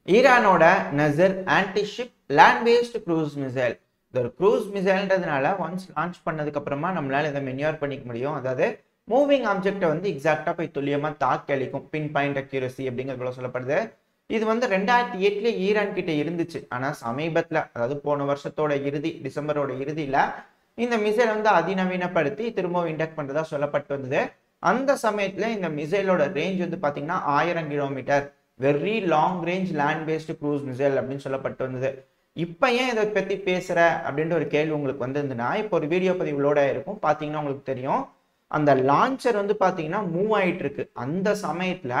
ஈரானோட Nasr anti ship land based cruise missile. இது ஒரு cruise மிசைல்ன்றதுனால once launch பண்ணதுக்கு அப்புறமா நம்மளால இதை மென்யூர் பண்ணிக்க முடியும். அதாவது மூவிங் ஆப்ஜெக்டை வந்து எக்ஸாக்டா போய் துல்லியமா தாக்கி அளிக்கும். பின் பாயிண்ட் அக்யூரசி அப்படிங்கிறது போல சொல்லப்படுது. இது வந்து 2008 ஈரான் கிட்ட இருந்துச்சு. ஆனா சமீபத்துல, அதாவது போன வருஷத்தோட இறுதி, டிசம்பரோட இறுதியில இந்த மிசைல் வந்து அதிநவீனப்படுத்தி திரும்பவும் இண்டக்ட் பண்றதா சொல்லப்பட்டு வந்தது. அந்த சமயத்துல இந்த மிசைலோட ரேஞ்ச் வந்து பாத்தீங்கன்னா 1000 kilometre, very long range land based cruise missile அப்படின்னு சொல்லப்பட்டு வந்தது. இப்ப ஏன் இதை பத்தி பேசுற அப்படின்ற ஒரு கேள்வி உங்களுக்கு வந்திருந்துன்னா, இப்போ ஒரு வீடியோ பதிவுகளோட இருக்கும், பாத்தீங்கன்னா உங்களுக்கு தெரியும். அந்த லான்ச்சர் வந்து பாத்தீங்கன்னா மூவ் ஆயிட்டு இருக்கு. அந்த சமயத்துல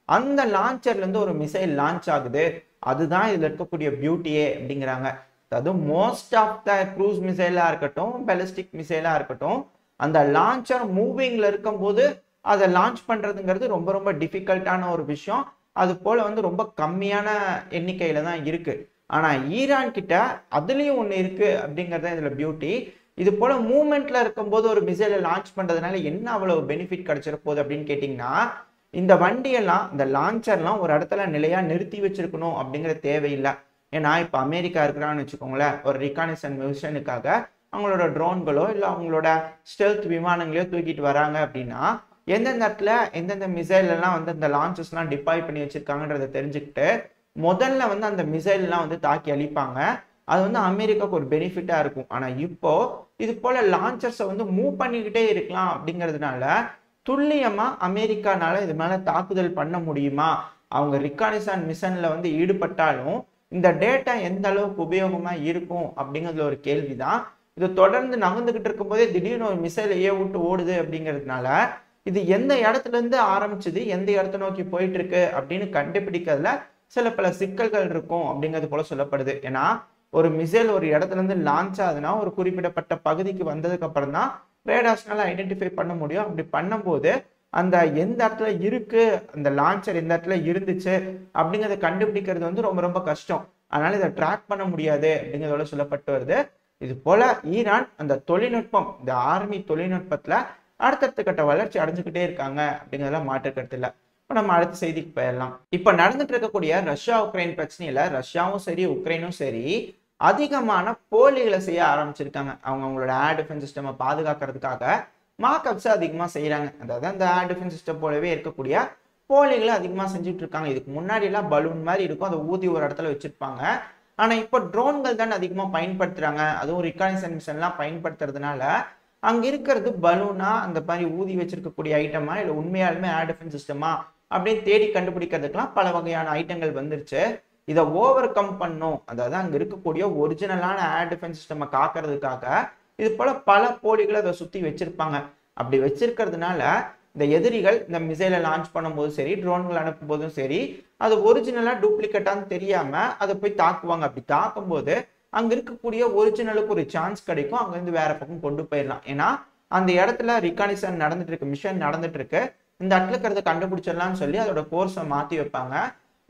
அந்த லான்ச்சர்ல இருந்து ஒரு மிசைல் லான்ச் ஆகுது. அதுதான் இதுல இருக்கக்கூடிய பியூட்டியே அப்படிங்கிறாங்க. அதாவது மோஸ்ட் ஆஃப் த க்ரூஸ் மிசைலா இருக்கட்டும், பெலிஸ்டிக் மிசைலா இருக்கட்டும், அந்த லான்ச்சர் மூவிங்ல இருக்கும்போது அதை லான்ச் பண்றதுங்கிறது ரொம்ப ரொம்ப டிஃபிகல்ட்டான ஒரு விஷயம். அது போல வந்து ரொம்ப கம்மியான எண்ணிக்கையில தான் இருக்கு. ஆனா ஈரான் கிட்ட அதுலயும் ஒண்ணு இருக்கு அப்படிங்கறத இதுல பியூட்டி. இது போல மூவ்மெண்ட்ல இருக்கும்போது ஒரு மிசைலை லான்ச் பண்றதுனால என்ன அவ்வளவு பெனிஃபிட் கிடைச்சிட போகுது அப்படின்னு கேட்டீங்கன்னா, இந்த வண்டியெல்லாம், இந்த லான்ச்சர்லாம் ஒரு இடத்துல நிலையா நிறுத்தி வச்சிருக்கணும் அப்படிங்கிற தேவையில்லை. ஏன்னா இப்ப அமெரிக்கா இருக்கிறான்னு வச்சுக்கோங்களேன், ஒரு ரிகானிசன் மிஷனுக்காக அவங்களோட ட்ரோன்களோ இல்லை அவங்களோட ஸ்டெல்த் விமானங்களையோ தூக்கிட்டு வராங்க அப்படின்னா, எந்தெந்த இடத்துல எந்தெந்த மிசைல் எல்லாம் வந்து அந்த லான்ச்சஸ் எல்லாம் டிப்ளாய் பண்ணி வச்சிருக்காங்கன்றத தெரிஞ்சுக்கிட்டு முதல்ல வந்து அந்த மிசைல் எல்லாம் வந்து தாக்கி அழிப்பாங்க. அது வந்து அமெரிக்காவுக்கு ஒரு பெனிஃபிட்டா இருக்கும். ஆனா இப்போ இது போல லான்ச்சர்ஸை வந்து மூவ் பண்ணிக்கிட்டே இருக்கலாம் அப்படிங்கிறதுனால துல்லியமா அமெரிக்கானால இது மேல தாக்குதல் பண்ண முடியுமா? அவங்க ரிகானிசன் மிஷன்ல வந்து ஈடுபட்டாலும் இந்த டேட்டா எந்த அளவுக்கு உபயோகமா இருக்கும் அப்படிங்கிறதுல ஒரு கேள்விதான். இது தொடர்ந்து நகர்ந்துகிட்டு இருக்கும் போதே திடீர்னு ஒரு மிசைல் விட்டு ஓடுது அப்படிங்கிறதுனால இது எந்த இடத்துல இருந்து ஆரம்பிச்சது, எந்த இடத்த நோக்கி போயிட்டு இருக்கு அப்படின்னு கண்டுபிடிக்கிறதுல சில பல சிக்கல்கள் இருக்கும் அப்படிங்கிறது போல சொல்லப்படுது. ஏன்னா ஒரு மிசைல் ஒரு இடத்துல இருந்து லான்ச் ஆகுதுன்னா ஒரு குறிப்பிடப்பட்ட பகுதிக்கு வந்ததுக்கு அப்புறம் தான் ரேடார்ஸ்னால ஐடென்டிஃபை பண்ண முடியும். அப்படி பண்ணும்போது அந்த எந்த இடத்துல இருக்கு, அந்த லான்ச்சர் எந்த இடத்துல இருந்துச்சு அப்படிங்கிறத கண்டுபிடிக்கிறது வந்து ரொம்ப ரொம்ப கஷ்டம். அதனால இதை ட்ராக் பண்ண முடியாது அப்படிங்கிறதோட சொல்லப்பட்டு வருது. இது போல ஈரான் அந்த தொழில்நுட்பம், இந்த ஆர்மி தொழில்நுட்பத்துல அடுத்தடுத்த கட்ட வளர்ச்சி அடைஞ்சுக்கிட்டே இருக்காங்க அப்படிங்கிறதெல்லாம் மாற்று கருத்து இல்லை. இப்போ நம்ம அடுத்த செய்திக்கு போயிடலாம். இப்ப நடந்துட்டு இருக்கக்கூடிய ரஷ்யா உக்ரைன் பிரச்சனையில ரஷ்யாவும் சரி உக்ரைனும் சரி அதிகமான போலிகளை செய்ய ஆரம்பிச்சிருக்காங்க. அவங்களோட ஏர் டிஃபென்ஸ் சிஸ்டமை பாதுகாக்கிறதுக்காக மார்க்அப்ஸ் அதிகமா செய்யறாங்க. அதாவது அந்த ஏர் டிஃபென்ஸ் சிஸ்டம் போலவே இருக்கக்கூடிய போலிகளை அதிகமா செஞ்சுட்டு இருக்காங்க. இதுக்கு முன்னாடி எல்லாம் பலூன் மாதிரி இருக்கும், அதை ஊதி ஒரு இடத்துல வச்சிருப்பாங்க. ஆனா இப்போ ட்ரோன்கள் தான் அதிகமா பயன்படுத்துறாங்க. அதுவும் ரிகானிசன் மிஷன் எல்லாம் பயன்படுத்துறதுனால அங்க இருக்கிறது பலூனா, அந்த மாதிரி ஊதி வச்சிருக்கக்கூடிய ஐட்டமா இல்லை உண்மையாலுமே ஏர் டிஃபென்ஸ் சிஸ்டமா அப்படின்னு தேடி கண்டுபிடிக்கிறதுக்கெல்லாம் பல வகையான ஐட்டங்கள் வந்துருச்சு. இதை ஓவர் கம் பண்ணும், அதாவது அங்க இருக்கக்கூடிய ஒரிஜினலான ஏர் டிஃபென்ஸ் சிஸ்டம் காக்கிறதுக்காக இது போல பல போலிகளை அதை சுத்தி வச்சிருப்பாங்க. அப்படி வச்சிருக்கிறதுனால இந்த எதிரிகள் இந்த மிசைலை லான்ச் பண்ணும்போதும் சரி, ட்ரோன்கள் அனுப்பும் போதும் சரி, அது ஒரிஜினலா டூப்ளிகேட்டான்னு தெரியாம அதை போய் தாக்குவாங்க. அப்படி தாக்கும்போது அங்க இருக்கக்கூடிய ஒரிஜினலுக்கு ஒரு சான்ஸ் கிடைக்கும், அங்க இருந்து வேற பக்கம் கொண்டு போயிடலாம். ஏன்னா அந்த இடத்துல ரிகானிசன் நடந்துட்டு இருக்கு, மிஷன் நடந்துட்டு இருக்கு, இந்த இடத்துல இருக்கிறத கண்டுபிடிச்சிடலாம்னு சொல்லி அதோட கோர்ஸை மாத்தி வைப்பாங்க.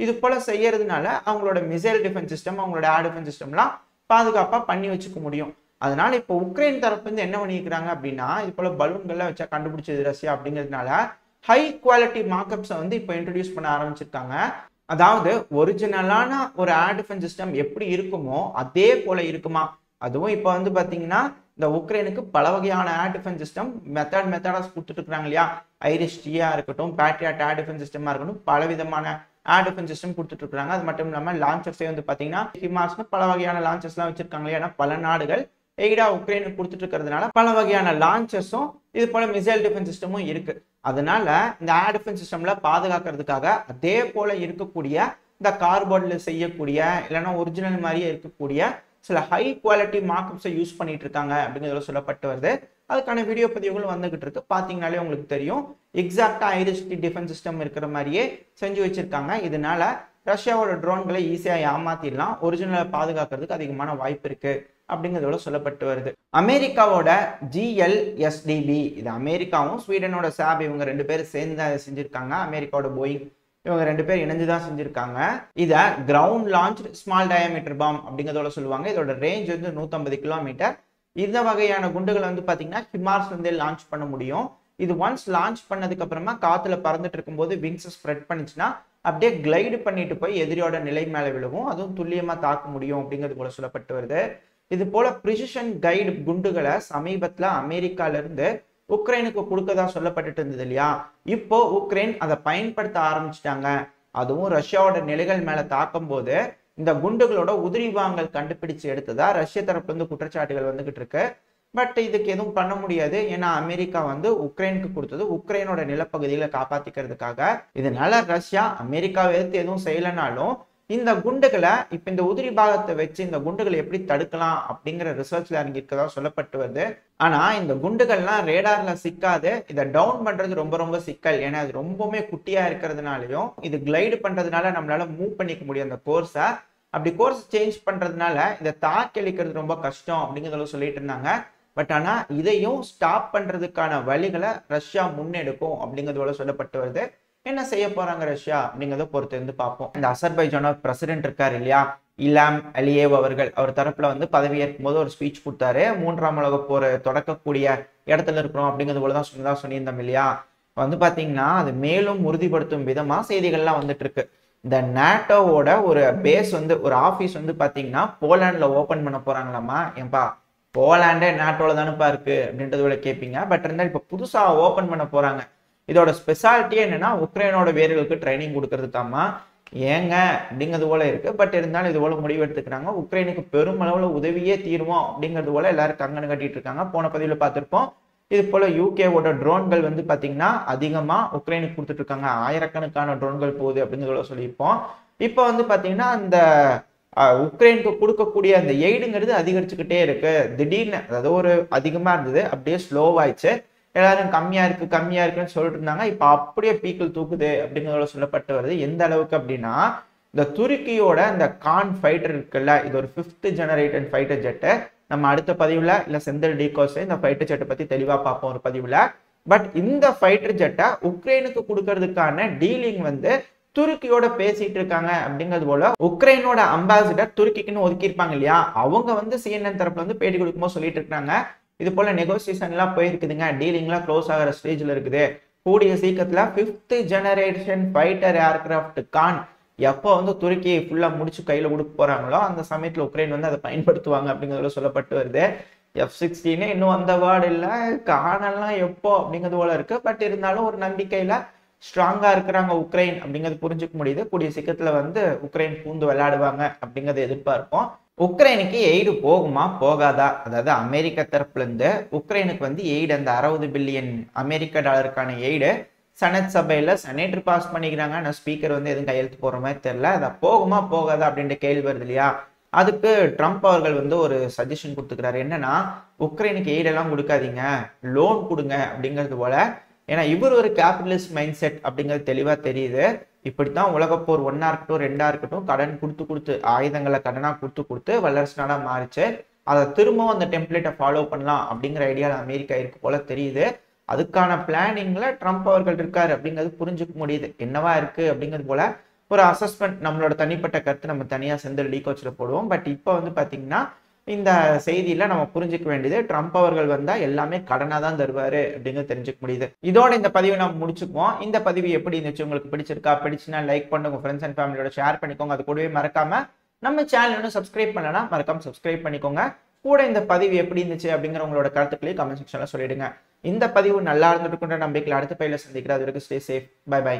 இது போல செய்யறதுனால அவங்களோட மிசைல் டிஃபென்ஸ் சிஸ்டம், அவங்களோட ஏர் டிஃபென்ஸ் சிஸ்டம்லாம் பாதுகாப்பா பண்ணி வச்சுக்க முடியும். அதனால இப்போ உக்ரைன் தரப்பு வந்து என்ன பண்ணிக்கிறாங்க அப்படின்னா, இது போல பலூன்கள்லாம் வச்சா கண்டுபிடிச்சது ரஷ்யா அப்படிங்கிறதுனால ஹை குவாலிட்டி மார்க்அப்ஸை வந்து இப்போ இன்ட்ரடியூஸ் பண்ண ஆரம்பிச்சிருக்காங்க. அதாவது ஒரிஜினலான ஒரு ஏர் டிஃபென்ஸ் சிஸ்டம் எப்படி இருக்குமோ அதே போல இருக்குமா. அதுவும் இப்போ வந்து பாத்தீங்கன்னா இந்த உக்ரைனுக்கு பல வகையான ஏர் டிஃபென்ஸ் சிஸ்டம் மெத்தடா கொடுத்துட்டு இருக்காங்க இல்லையா. ஐரிஸ்-Tயா இருக்கட்டும், பேட்ரியாட் ஏர் டிஃபென்ஸ் சிஸ்டமா இருக்கட்டும், பல விதமான ஏர் டிஃபென்ஸ் சிஸ்டம் கொடுத்துட்டு இருக்காங்க. அது மட்டும் இல்லாம லான்ச்சர்ஸே வந்து பாத்தீங்கன்னா ஹிமார்ஸ்னு பல வகையான லான்ச்சர்ஸ் எல்லாம் வச்சிருக்காங்க இல்லையா. ஏன்னா பல நாடுகள் எய்டா உக்ரைனுக்கு கொடுத்துட்டு இருக்கிறதுனால பல வகையான லான்ச்சர்ஸும் இது போல மிசைல் டிஃபென்ஸ் சிஸ்டமும் இருக்கு. அதனால இந்த ஏர் டிஃபென்ஸ் சிஸ்டம்ல பாதுகாக்கிறதுக்காக அதே போல இருக்கக்கூடிய இந்த கார்போர்ட்ல செய்யக்கூடிய இல்லைன்னா ஒரிஜினல் மாதிரியே இருக்கக்கூடிய சில ஹை குவாலிட்டி மார்க்அப்ஸை யூஸ் பண்ணிட்டு இருக்காங்க அப்படிங்கிறத சொல்லப்பட்டு வருது. அதுக்கான வீடியோ பதிவுகள் வந்துகிட்டு இருக்கு, பாத்தீங்கன்னாலே உங்களுக்கு தெரியும். எக்ஸாக்டா ஐரிஸ்-T டிஃபென்ஸ் சிஸ்டம் இருக்கிற மாதிரியே செஞ்சு வச்சிருக்காங்க. இதனால ரஷ்யாவோட ட்ரோன்களை ஈஸியா ஏமாத்திடலாம், ஒரிஜினலை பாதுகாக்கிறதுக்கு அதிகமான வாய்ப்பு இருக்கு அப்படிங்கிறதோட சொல்லப்பட்டு வருது. அமெரிக்காவோட GLSDB, இது அமெரிக்காவும் ஸ்வீடனோட சாப் இவங்க ரெண்டு பேரும் சேர்ந்து செஞ்சிருக்காங்க. அமெரிக்காவோட போயிங் இவங்க ரெண்டு பேர் இணைஞ்சுதான் செஞ்சிருக்காங்க. இத ground launch small diameter bomb அப்படிங்கிறதோட சொல்லுவாங்க. இதோட ரேஞ்ச் வந்து 150 கிலோமீட்டர். இந்த வகையான குண்டுகள் வந்து பாத்தீங்கன்னா ஹிமார்ஸ் வந்து லான்ச் பண்ண முடியும். இது ஒன்ஸ் லான்ச் பண்ணதுக்கு அப்புறமா காத்துல பறந்துட்டு இருக்கும்போது விங்ஸ் ஸ்ப்ரெட் பண்ணிச்சுன்னா அப்படியே கிளைடு பண்ணிட்டு போய் எதிரியோட நிலை மேல விழுவும், அதுவும் துல்லியமா தாக்க முடியும் அப்படிங்கிறது போல சொல்லப்பட்டு வருது. இது போல பிரிசிஷன் கைடு குண்டுகளை சமீபத்துல அமெரிக்கால இருந்து உக்ரைனுக்கு கொடுக்கதா சொல்லப்பட்டு இருந்தது இல்லையா? இப்போ உக்ரைன் அதை பயன்படுத்த ஆரம்பிச்சிட்டாங்க. அதுவும் ரஷ்யாவோட நிலைகள் மேல தாக்கும் போது இந்த குண்டுகளோட உதிரிபாகங்கள் கண்டுபிடிச்சு எடுத்ததா ரஷ்ய தரப்புல இருந்து குற்றச்சாட்டுகள் வந்துகிட்டு இருக்கு. பட் இதுக்கு எதுவும் பண்ண முடியாது. ஏன்னா அமெரிக்கா வந்து உக்ரைனுக்கு கொடுத்தது உக்ரைனோட நிலப்பகுதிகளை காப்பாத்திக்கிறதுக்காக. இதனால ரஷ்யா அமெரிக்காவை எதிர்த்து எதுவும் செய்யலனாலும் இந்த குண்டுகளை இப்ப இந்த உதிரி பாகத்தை வச்சு இந்த குண்டுகளை எப்படி தடுக்கலாம் அப்படிங்கிற ரிசர்ச்ல இறங்கியிருக்கதா சொல்லப்பட்டு வருது. ஆனா இந்த குண்டுகள்லாம் ரேடார்ல சிக்காது. இதை டவுன் பண்றது ரொம்ப ரொம்ப சிக்கல். ஏன்னா அது ரொம்பவுமே குட்டியா இருக்கிறதுனாலையும் இது கிளைடு பண்றதுனால நம்மளால மூவ் பண்ணிக்க முடியும் அந்த கோர்ஸை. அப்படி கோர்ஸ் சேஞ்ச் பண்றதுனால இதை தாக்கி ரொம்ப கஷ்டம் அப்படிங்கிறத சொல்லிட்டு இருந்தாங்க. பட் ஆனா இதையும் ஸ்டாப் பண்றதுக்கான வழிகளை ரஷ்யா முன்னெடுக்கும் அப்படிங்கிறதோட சொல்லப்பட்டு வருது. என்ன செய்ய போறாங்க ரஷ்யா அப்படிங்கிறத பொறுத்து இருந்து பார்ப்போம். இந்த அசர்பைஜானோட பிரசிடென்ட் இருக்காரு இல்லையா, இலாம் அலியேவ் அவர்கள், அவர் தரப்புல வந்து பதவியேற்கும் போது ஒரு ஸ்பீச் கொடுத்தாரு. 3ஆம் உலக போர் தொடக்கக்கூடிய இடத்துல இருக்கிறோம் அப்படிங்கிறது போலதான் சொல்லியிருந்தோம் இல்லையா? வந்து பாத்தீங்கன்னா அது மேலும் உறுதிப்படுத்தும் விதமா செய்திகள்லாம் வந்துட்டு இருக்கு. இந்த நேட்டோவோட ஒரு பேஸ் வந்து ஒரு ஆபீஸ் வந்து பாத்தீங்கன்னா போலாண்ட்ல ஓபன் பண்ண போறாங்களாமா. ஏன்பா போலாண்டே நேட்டோல தானேப்பா இருக்கு அப்படின்றத கேட்பீங்க. பட் இருந்தாலும் இப்ப புதுசா ஓபன் பண்ண போறாங்க. இதோட ஸ்பெஷாலிட்டியே என்னன்னா உக்ரைனோட வீரர்களுக்கு ட்ரைனிங் கொடுக்கறதுக்காமா. ஏங்க அப்படிங்கிறது போல இருக்கு. பட் இருந்தாலும் இது போல முடிவு எடுத்துக்கிறாங்க. உக்ரைனுக்கு பெருமளவுல உதவியே தீருவோம் அப்படிங்கிறது போல எல்லாரும் கங்கணம் கட்டிட்டு இருக்காங்க. போன பதிவுல பார்த்திருப்போம். இது போல யூகேவோட ட்ரோன்கள் வந்து பாத்தீங்கன்னா அதிகமா உக்ரைனுக்கு கொடுத்துட்டு இருக்காங்க. ஆயிரக்கணக்கான ட்ரோன்கள் போகுது அப்படிங்கிறத சொல்லியிருப்போம். இப்போ வந்து பாத்தீங்கன்னா அந்த உக்ரைனுக்கு கொடுக்கக்கூடிய அந்த எய்டுங்கிறது அதிகரிச்சுக்கிட்டே இருக்கு. திடீர்னு அதாவது ஒரு அதிகமா இருந்தது, அப்படியே ஸ்லோவாயிடுச்சு. எல்லாரும் கம்மியா இருக்குன்னு சொல்லிட்டு இருந்தாங்க. இப்ப அப்படியே பீக்கில் தூக்குது அப்படிங்கிறத சொல்லப்பட்டு வருது. எந்த அளவுக்கு அப்படின்னா இந்த துருக்கியோட இந்த கான் ஃபைட்டர் இருக்குல்ல, இது ஒரு 5th ஜெனரேஷன் ஃபைட்டர் ஜெட்டு. நம்ம அடுத்த பதிவுல இல்ல செந்தில் டிகோஸ் இந்த ஃபைட்டர் ஜெட்டை பத்தி தெளிவா பார்ப்போம் ஒரு பதிவுல. பட் இந்த ஃபைட்டர் ஜெட்டை உக்ரைனுக்கு கொடுக்கறதுக்கான டீலிங் வந்து துருக்கியோட பேசிட்டு இருக்காங்க அப்படிங்கிறது போல உக்ரைனோட அம்பாசிடர் துருக்கிக்குன்னு ஒதுக்கியிருப்பாங்க இல்லையா, அவங்க வந்து CNN தரப்புல வந்து பேட்டி கொடுக்கும்போது சொல்லிட்டு இருக்காங்க. இது போல நெகோசியேஷன் எல்லாம் போயிருக்குதுங்க, டீலிங் எல்லாம் க்ளோஸ் ஆகிற ஸ்டேஜ்ல இருக்குது. கூடிய சீக்கிரத்துல 5th generation fighter aircraft Khan எப்போ வந்து துருக்கி ஃபுல்லா முடிச்சு கையில கொடுக்க போறாங்களோ அந்த சமயத்துல உக்ரைன் வந்து அதை பயன்படுத்துவாங்க அப்படிங்கிறதுல சொல்லப்பட்டு வருது. F-16 இன்னும் வந்த வார்டு இல்ல, கானெல்லாம் எப்போ அப்படிங்கிறது போல இருக்கு. பட் இருந்தாலும் ஒரு நம்பிக்கையில ஸ்ட்ராங்கா இருக்கிறாங்க உக்ரைன் அப்படிங்கிறது புரிஞ்சுக்க முடியுது. கூடிய சீக்கிரத்துல வந்து உக்ரைன் பூந்து விளையாடுவாங்க அப்படிங்கறத எதிர்பார்ப்போம். உக்ரைனுக்கு எய்டு போகுமா போகாதா? அதாவது அமெரிக்க தரப்புல இருந்து உக்ரைனுக்கு வந்து எய்டு அந்த 60 பில்லியன் அமெரிக்க டாலருக்கான எய்டு செனட் சபையில செனேட்டர் பாஸ் பண்ணிக்கிறாங்க. ஆனா ஸ்பீக்கர் வந்து எதுவும் கையெழுத்து போற மாதிரி தெரியல. அதை போகுமா போகாதா அப்படின்ற கேள்வி வருது இல்லையா? அதுக்கு ட்ரம்ப் அவர்கள் வந்து ஒரு சஜஷன் கொடுத்துக்கிறாரு. என்னன்னா உக்ரைனுக்கு எய்டெல்லாம் கொடுக்காதீங்க, லோன் கொடுங்க அப்படிங்கிறது போல. ஏன்னா இவர் ஒரு கேபிட்டலிஸ்ட் மைண்ட் செட் அப்படிங்கிறது தெளிவா தெரியுது. இப்படித்தான் உலகப்போர் 1ஆ இருக்கட்டும் 2ஆ இருக்கட்டும் கடன் கொடுத்து ஆயுதங்களை கடனா கொடுத்து வல்லரசு நாடா மாறிச்சு. அதை திரும்பவும் அந்த டெம்ப்ளேட்டை ஃபாலோ பண்ணலாம் அப்படிங்கிற ஐடியால அமெரிக்கா இருக்கு போல தெரியுது. அதுக்கான பிளானிங்ல ட்ரம்ப் அவர்கள் இருக்காரு அப்படிங்கிறது புரிஞ்சுக்க முடியுது. என்னவா இருக்கு அப்படிங்கிறது போல ஒரு அசஸ்மெண்ட், நம்மளோட தனிப்பட்ட கருத்து நம்ம தனியா செந்தில் டிகோச்ல போடுவோம். பட் இப்போ வந்து பாத்தீங்கன்னா இந்த செய்தியில நம்ம புரிஞ்சுக்க வேண்டியது ட்ரம்ப் அவர்கள் வந்தா எல்லாமே கடனா தான் தருவாரு அப்படிங்கிறது தெரிஞ்சுக்க முடியுது. இதோட இந்த பதிவை நம்ம முடிச்சுக்குவோம். இந்த பதிவு எப்படி இருந்துச்சு, உங்களுக்கு பிடிச்சிருந்தா லைக் பண்ணுங்க, ஃப்ரெண்ட்ஸ் அண்ட் ஃபேமிலியோட ஷேர் பண்ணிக்கோங்க. அது கூடவே மறக்காம நம்ம சேனல் இன்னும் சப்ஸ்கிரைப் பண்ணலன்னா மறக்காம சப்ஸ்கிரைப் பண்ணிக்கோங்க. கூட இந்த பதிவு எப்படி இருந்துச்சு அப்படிங்கிற உங்களோட கருத்துக்களையும் கமெண்ட் செக்ஷன்ல சொல்லிடுங்க. இந்த பதிவு நல்லா இருந்துட்டு நம்பிக்கையில் அடுத்த பையில சந்திக்கிறேன். அது வரைக்கும் ஸ்டே சேஃப். By by.